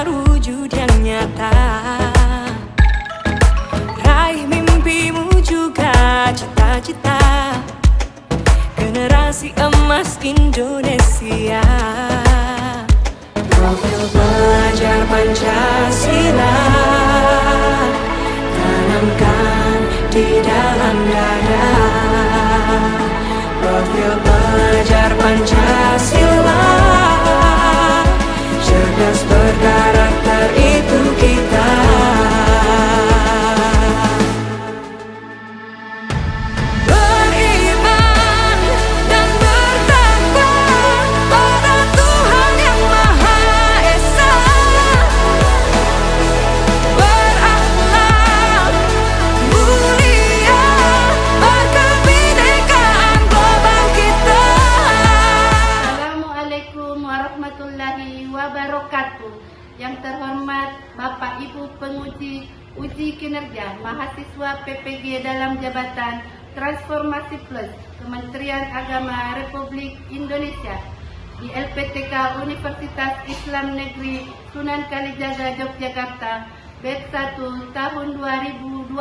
terwujud yang nyata. Raih mimpimu juga cita-cita generasi emas Indonesia. Profil pelajar Pancasila tanamkan di dalam dada. Profil pelajar Pancasila cerdas berkarakter itu kita. Beriman dan bertakwa pada Tuhan yang Maha Esa. Berakhlak mulia, berkebinekaan global kita. Assalamualaikum warahmatullahi wabarakatuh. Yang terhormat Bapak Ibu penguji uji kinerja mahasiswa PPG dalam jabatan Transformasi Plus Kementerian Agama Republik Indonesia di LPTK Universitas Islam Negeri Sunan Kalijaga Yogyakarta batch 1 tahun 2025.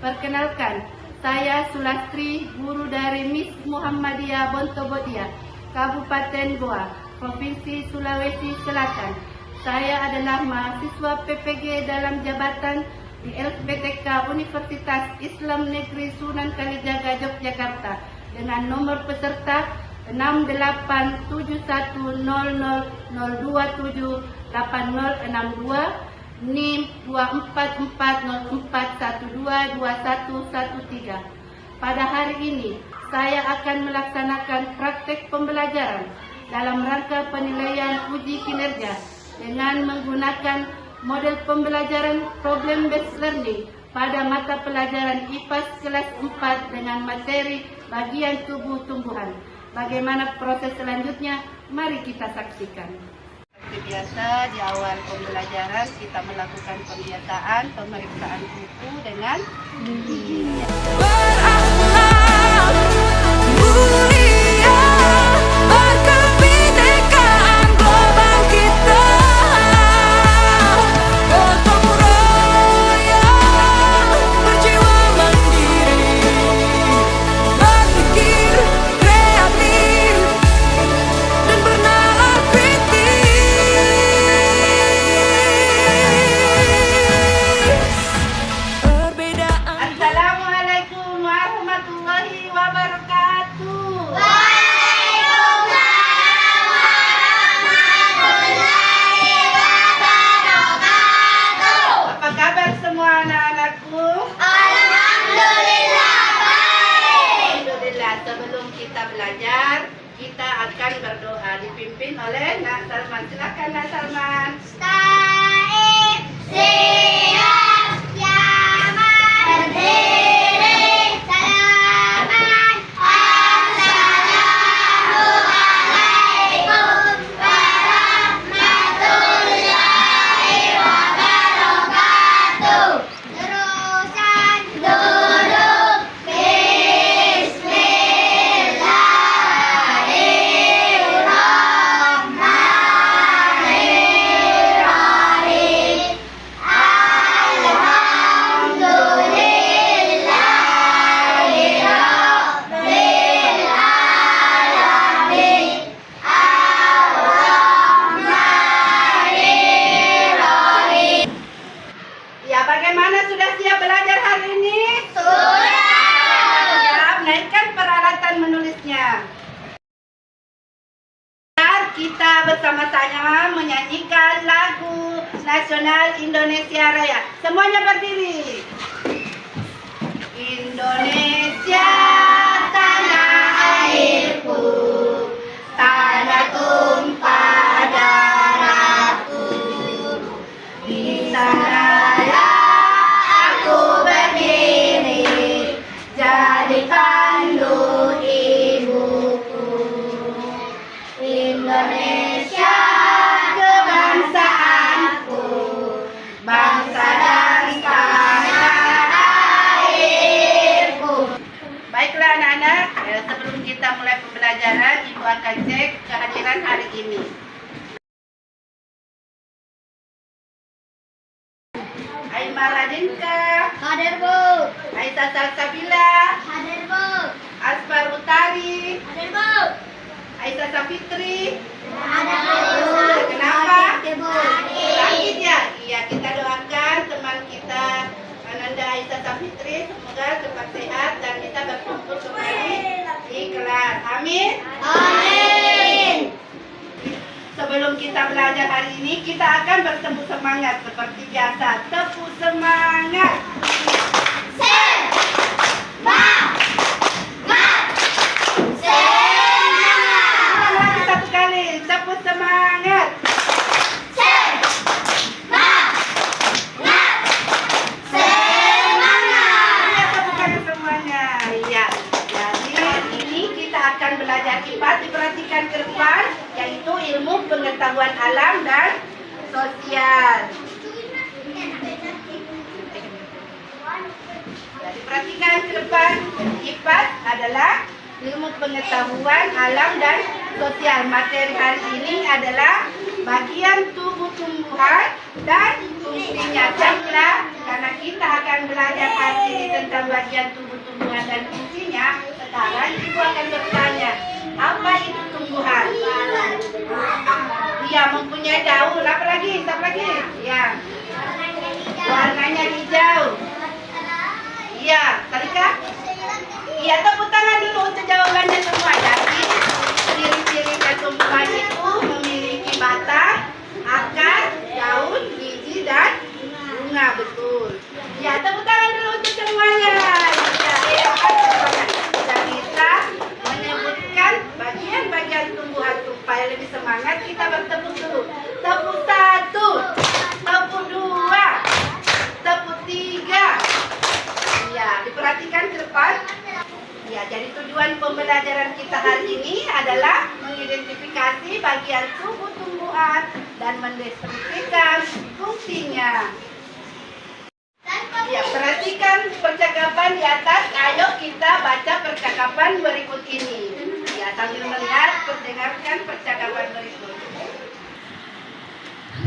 Perkenalkan, saya Sulastri, guru dari Miss Muhammadiyah Bontobodia, Kabupaten Goa, Provinsi Sulawesi Selatan. Saya adalah mahasiswa PPG dalam jabatan di LPTK Universitas Islam Negeri Sunan Kalijaga Yogyakarta dengan nomor peserta 68710002780062 NIM 24404122113. Pada hari ini saya akan melaksanakan praktek pembelajaran dalam rangka penilaian uji kinerja dengan menggunakan model pembelajaran problem based learning pada mata pelajaran IPAS kelas 4 dengan materi bagian tubuh tumbuhan. Bagaimana proses selanjutnya? Mari kita saksikan. Seperti biasa, di awal pembelajaran kita melakukan pemeriksaan buku dengan Berakhlak mulia, berkebinekaan global kita. Gotong royong, berjiwa mandiri, berpikir kreatif dan bernalar kritis. Perbedaan. Assalamualaikum warahmatullahi wabarakatuh. Apa kabar semua anak-anakku? Alhamdulillah baik. Alhamdulillah, sebelum kita belajar, kita akan berdoa dipimpin oleh Nak Salman. Silakan Nak Salman. Taib siap kiamat berdiri salaman. Assalamualaikum warahmatullahi wabarakatuh. Terusan duduk. Bismillahirrahmanirrahim. Alhamdulillahirabbil alamin. Ar-Rahmanirrahim. Ya, bagaimana, sudah siap belajar hari ini? Sudah. Siap, naikkan peralatan menulisnya. Kita bersama-sama menyanyikan lagu nasional Indonesia Raya. Semuanya berdiri. Indonesia tanah airku, tanah tumpah darahku. Di sanalah aku berdiri, jadi pandu ibuku. Indonesia kebangsaanku, bangsa dan tanah airku. Baiklah anak-anak, sebelum kita mulai pembelajaran, Ibu akan cek kehadiran hari ini. Aimar Radinka, Hadir Bu. Aisyah Salsabila, Hadir Bu. Asfar Utari, Hadir Bu. Aisyah Safitri. Hadir Bu. Kenapa? Bu. Sakit ya? Iya, kita doakan teman kita Ananda Aisyah Safitri semoga cepat sehat dan bisa berkumpul kembali di kelas. Amin. Amin. Sebelum kita belajar hari ini, kita akan bertemu semangat seperti biasa. Tepuk semangat. Semangat. Semangat. Lagi satu kali, tepuk semangat. Semangat. Semangat. Ya, tepuk tangan semuanya. Iya. Jadi hari ini kita akan belajar IPA. Diperhatikan ke depan, yaitu ilmu pengetahuan alam dan sosial. Jadi perhatikan ke depan, IPA adalah ilmu pengetahuan alam dan sosial. Materi hari ini adalah bagian tubuh tumbuhan dan fungsinya. Baiklah, karena kita akan belajar hari ini tentang bagian tubuh tumbuhan dan fungsinya, sekarang ibu akan bertanya, apa itu tumbuhan? Iya, mempunyai daun. Apa lagi? Ya, warnanya hijau. Iya, Salika? Iya, tepuk tangan dulu untuk jawabannya semua. Jadi, ciri-cirinya tumbuhan itu memiliki batang, akar, daun, biji, dan bunga. Betul. Ya, tepuk tangan dulu untuk semuanya. Ya, sudah bisa menyebutkan bagian-bagian tumbuhan. Supaya lebih semangat, kita bertepuk dulu. Tepuk 1, tepuk 2, tepuk 3. Ya, diperhatikan ke depan. Ya, jadi tujuan pembelajaran kita hari ini adalah mengidentifikasi bagian tubuh tumbuhan dan mendeskripsikan fungsinya. Ya, perhatikan percakapan di atas. Ayo kita baca percakapan berikut ini. Ya, sambil melihat, mendengarkan percakapan berikut.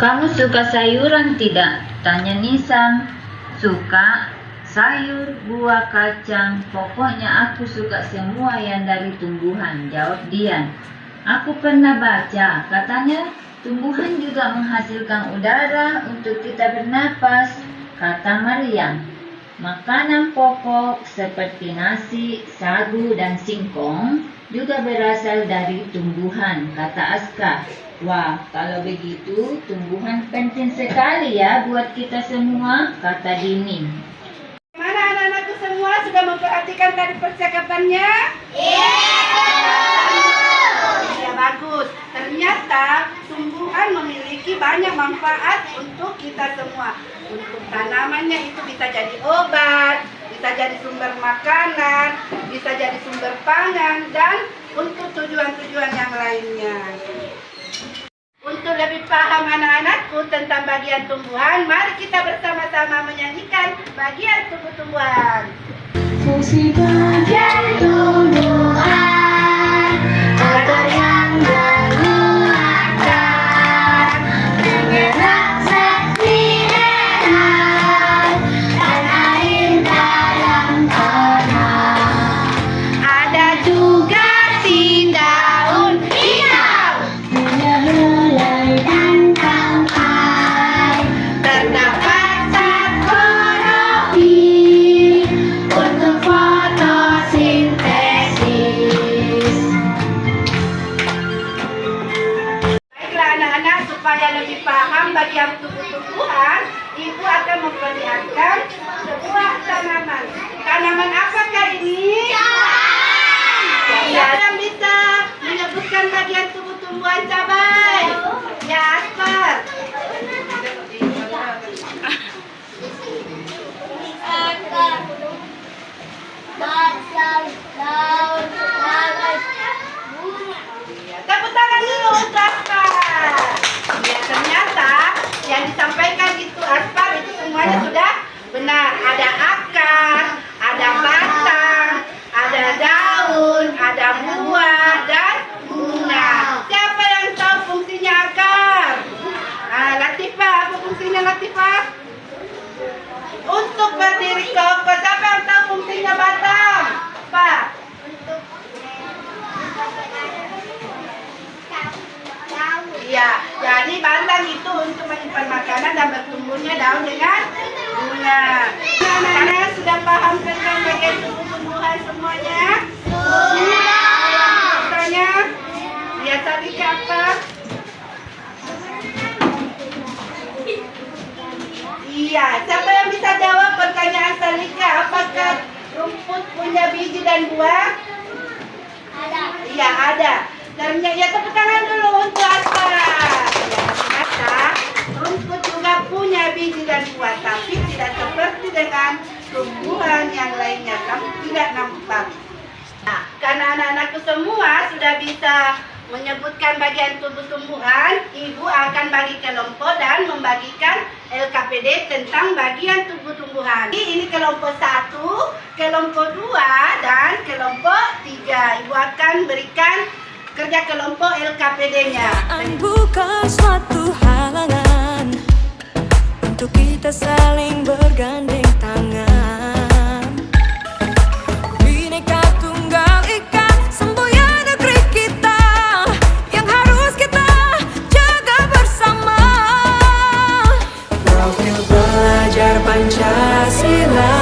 Kamu suka sayuran tidak? Tanya Nisan. Suka. Sayur, buah, kacang, pokoknya aku suka semua yang dari tumbuhan, jawab Dian. Aku pernah baca, katanya tumbuhan juga menghasilkan udara untuk kita bernapas, kata Maryam. Makanan pokok seperti nasi, sagu, dan singkong juga berasal dari tumbuhan, kata Aska. Wah, kalau begitu tumbuhan penting sekali ya buat kita semua, kata Dini. Mana anak-anakku semua sudah memperhatikan tadi percakapannya? Iya. Ya, bagus. Ternyata tumbuhan memiliki banyak manfaat untuk kita semua. Untuk tanamannya itu bisa jadi obat, bisa jadi sumber makanan, bisa jadi sumber pangan, dan untuk tujuan-tujuan yang lainnya. Untuk lebih paham anak-anakku tentang bagian tumbuhan, mari kita bersama-sama menyanyikan bagian tubuh tumbuhan. Fungsi bagian tumbuhan, akar yang menguatkan, penggerak zat mineral, dan air dalam tanah. Ada juga si daun hijau. Helai dan tangkai, Terdapat zat klorofil untuk fotosintesis. Baiklah anak-anak, supaya lebih paham bagian tubuh tumbuhan, ibu akan memperlihatkan sebuah tanaman. Tanaman apakah ini? Siapa yang bisa menyebutkan bagian tubuh tumbuhan cabai? Ya, Aspar. Akar, batang, daun, daun, bunga. Ya, tepuk tangan dulu untuk Aspar. Ya, ternyata yang disampaikan itu Aspar itu semuanya sudah benar. Ada akar, ada batang, ada daun, ada buah, dan bunga. Siapa yang tahu fungsinya akar? Latifah, apa fungsinya Latifah? punya daun dengan bunga. Anak-anak sudah paham tentang bagian tumbuh-tumbuhan semuanya? Tanya, lihat tadi ke apa? Iya, siapa yang bisa jawab pertanyaan Salika? Apakah rumput punya biji dan buah? Ada. Iya, ada. Ternyata ya tepuk tangan dulu untuk apa? Ya, ternyata rumput juga punya biji dan buah, tapi tidak seperti dengan tumbuhan yang lainnya. Kamu tidak nampak. Nah, karena anak-anakku semua sudah bisa menyebutkan bagian tubuh tumbuhan, Ibu akan bagi kelompok dan membagikan LKPD tentang bagian tubuh tumbuhan. Ini kelompok 1, kelompok 2, dan kelompok 3. Ibu akan berikan kerja kelompok LKPD-nya. Bukan suatu halangan untuk kita saling bergandeng tangan. Bhinneka Tunggal Ika, semboyan negeri kita yang harus kita jaga bersama. Profil belajar Pancasila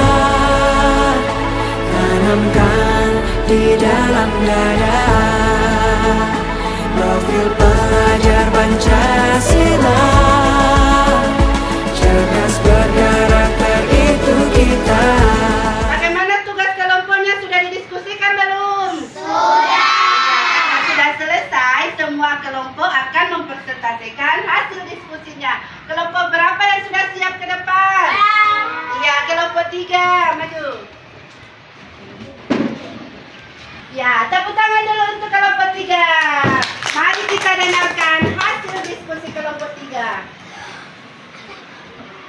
tanamkan di dalam dada. Profil pelajar Pancasila, cerdas berkarakter itu kita. Bagaimana tugas kelompoknya, sudah didiskusikan belum? Sudah selesai, semua kelompok akan mempresentasikan hasil diskusinya. Kelompok berapa yang sudah siap ke depan? Iya, kelompok 3, maju. Ya, tepuk tangan dulu untuk kelompok 3. Mari kita dengarkan hasil diskusi kelompok 3.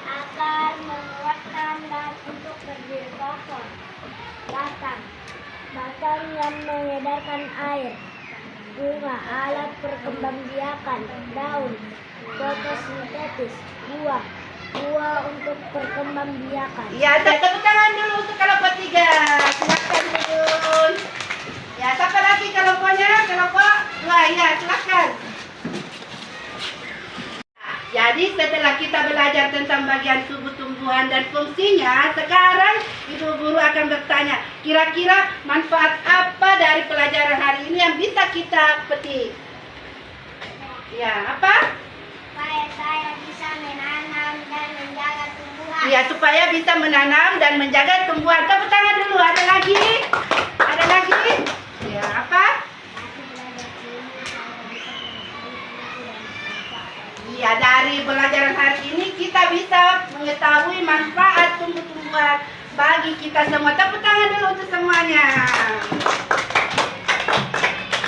Akan menguatkan dan untuk berdiri kokoh. Batang. Batang yang mengedarkan air. Bunga, alat perkembangbiakan. Daun, fotosintesis. Buah, buah untuk perkembangbiakan. Ya, tepuk tangan dulu untuk kelompok 3. Silakan dulu. Ya, siapa lagi kelompoknya? Kelompok 2, ya, silakan. Jadi setelah kita belajar tentang bagian tubuh tumbuhan dan fungsinya, sekarang Ibu Guru akan bertanya, kira-kira manfaat apa dari pelajaran hari ini yang bisa kita petik? Ya, apa? Supaya saya bisa menanam dan menjaga tumbuhan. Ya, supaya bisa menanam dan menjaga tumbuhan. Tepuk tangan dulu. Ada lagi? Ada lagi? Ya, apa? Iya, dari pelajaran hari ini kita bisa mengetahui manfaat tumbuh-tumbuhan bagi kita semua. Tepuk tangan dulu untuk semuanya.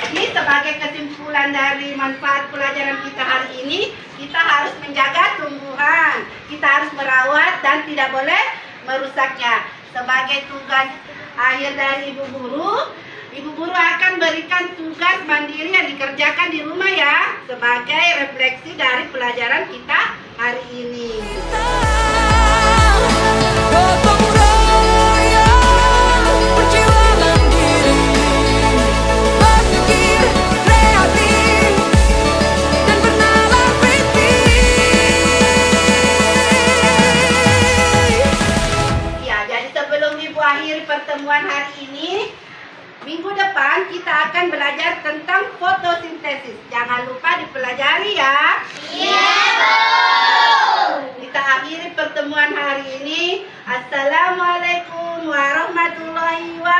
Jadi sebagai kesimpulan dari manfaat pelajaran kita hari ini, kita harus menjaga tumbuhan. Kita harus merawat dan tidak boleh merusaknya. Sebagai tugas akhir dari Ibu Guru akan berikan tugas mandiri yang dikerjakan di rumah ya, sebagai refleksi dari pelajaran kita hari ini. Gotong royong, berjiwa mandiri, berpikir kreatif dan bernalar kritis. Ya, jadi sebelum Ibu akhiri pertemuan hari ini, minggu depan kita akan belajar tentang fotosintesis. Jangan lupa dipelajari ya. Iya, Bu. Kita akhiri pertemuan hari ini. Assalamualaikum warahmatullahi wabarakatuh.